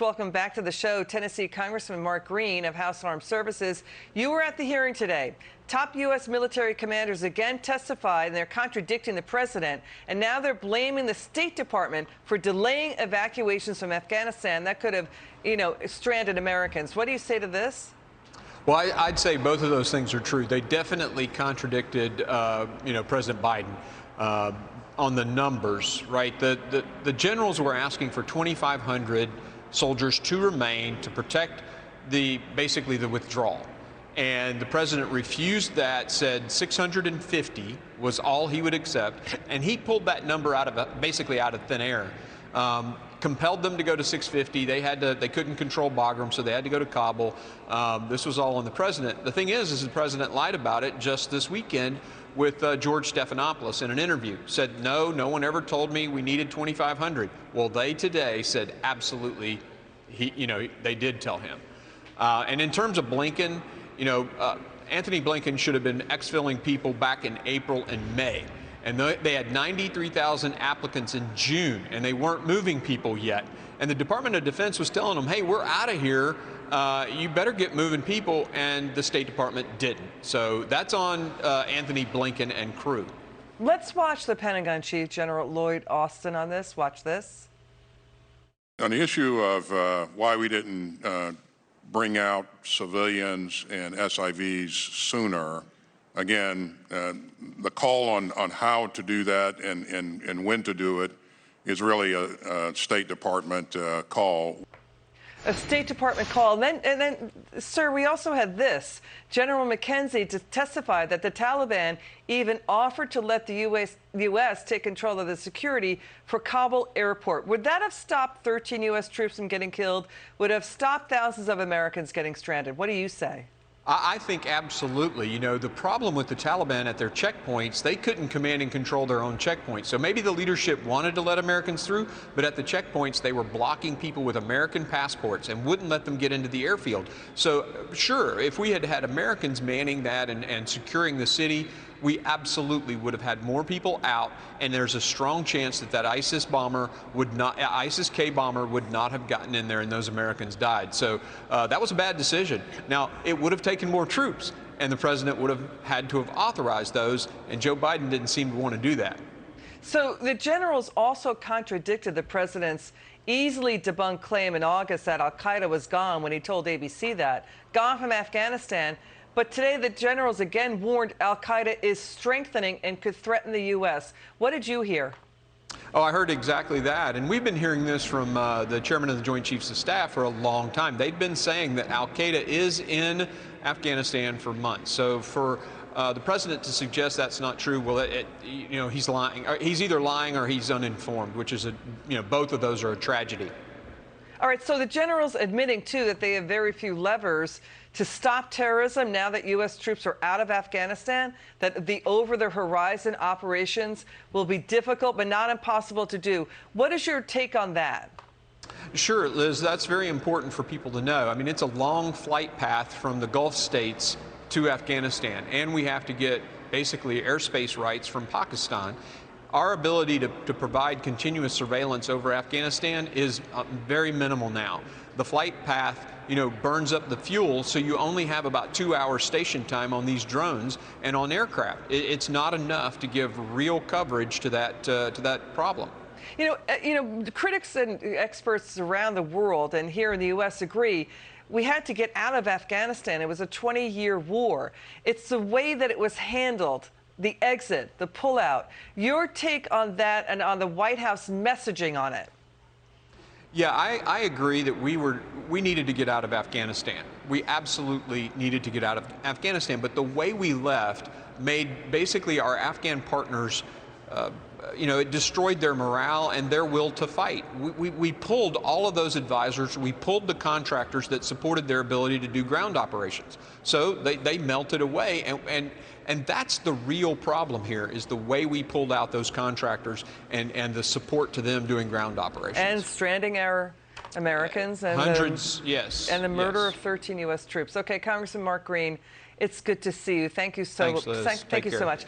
welcome back to the show Tennessee Congressman Mark Green of House Armed Services. You were at the hearing today. Top U.S. military commanders again testified, and they're contradicting the president. And now they're blaming the State Department for delaying evacuations from Afghanistan that could have, stranded Americans. What do you say to this? Well, I'd say both of those things are true. They definitely contradicted, President Biden on the numbers, right? The generals were asking for 2,500 soldiers to remain to protect basically the withdrawal. And the president refused that, said 650 was all he would accept. And he pulled that number basically out of thin air. Compelled them to go to 650. They couldn't control Bagram, so they had to go to Kabul. This was all on the president. The thing is the president lied about it just this weekend with George Stephanopoulos in an interview. Said, no one ever told me we needed 2,500. Well, they today said absolutely, they did tell him. And in terms of Blinken, Anthony Blinken should have been exfilling people back in April and May. And they had 93,000 applicants in June, and they weren't moving people yet. And the Department of Defense was telling them, hey, we're out of here. You better get moving people, and the State Department didn't. So that's on Anthony Blinken and crew. Let's watch the Pentagon Chief General Lloyd Austin on this. Watch this. On the issue of why we didn't bring out civilians and SIVs sooner, again, the call on how to do that and when to do it is really a State Department call. A State Department call. And then, sir, we also had this. General McKenzie testified that the Taliban even offered to let the U.S. take control of the security for Kabul airport. Would that have stopped 13 U.S. troops from getting killed? Would have stopped thousands of Americans getting stranded? What do you say? I think absolutely. The problem with the Taliban at their checkpoints, they couldn't command and control their own checkpoints. So maybe the leadership wanted to let Americans through, but at the checkpoints, they were blocking people with American passports and wouldn't let them get into the airfield. So sure, if we had had Americans manning that and securing the city, we absolutely would have had more people out, and there's a strong chance that ISIS K bomber would not have gotten in there and those Americans died. So that was a bad decision. Now, it would have taken more troops, and the president would have had to have authorized those, and Joe Biden didn't seem to want to do that. So the generals also contradicted the president's easily debunked claim in August that al-Qaeda was gone when he told ABC that, gone from Afghanistan. But today, the generals again warned al-Qaeda is strengthening and could threaten the U.S. What did you hear? Oh, I heard exactly that. And we've been hearing this from the chairman of the Joint Chiefs of Staff for a long time. They've been saying that al-Qaeda is in Afghanistan for months. So for the president to suggest that's not true, well, he's lying. He's either lying or he's uninformed, which is, both of those are a tragedy. All right, so the generals admitting, too, that they have very few levers to stop terrorism now that U.S. troops are out of Afghanistan, that the over-the-horizon operations will be difficult but not impossible to do. What is your take on that? Sure, Liz, that's very important for people to know. I mean, it's a long flight path from the Gulf states to Afghanistan, and we have to get basically airspace rights from Pakistan. Our ability to provide continuous surveillance over Afghanistan is very minimal now. The flight path, burns up the fuel, so you only have about 2 hours station time on these drones and on aircraft. It's not enough to give real coverage to that problem. The critics and experts around the world and here in the U.S. agree we had to get out of Afghanistan. It was a 20-year war. It's the way that it was handled. The exit, the pullout. Your take on that and on the White House messaging on it? Yeah, I agree that we needed to get out of Afghanistan. We absolutely needed to get out of Afghanistan, but the way we left made basically our Afghan partners, it destroyed their morale and their will to fight. We pulled all of those advisors, we pulled the contractors that supported their ability to do ground operations. So they melted away, and that's the real problem here, is the way we pulled out those contractors and the support to them doing ground operations. And stranding our Americans. And hundreds, yes. And the murder of 13 U.S. troops. Okay, Congressman Mark Green, it's good to see you. Thank you so much. Thanks, Liz. Thank you so much.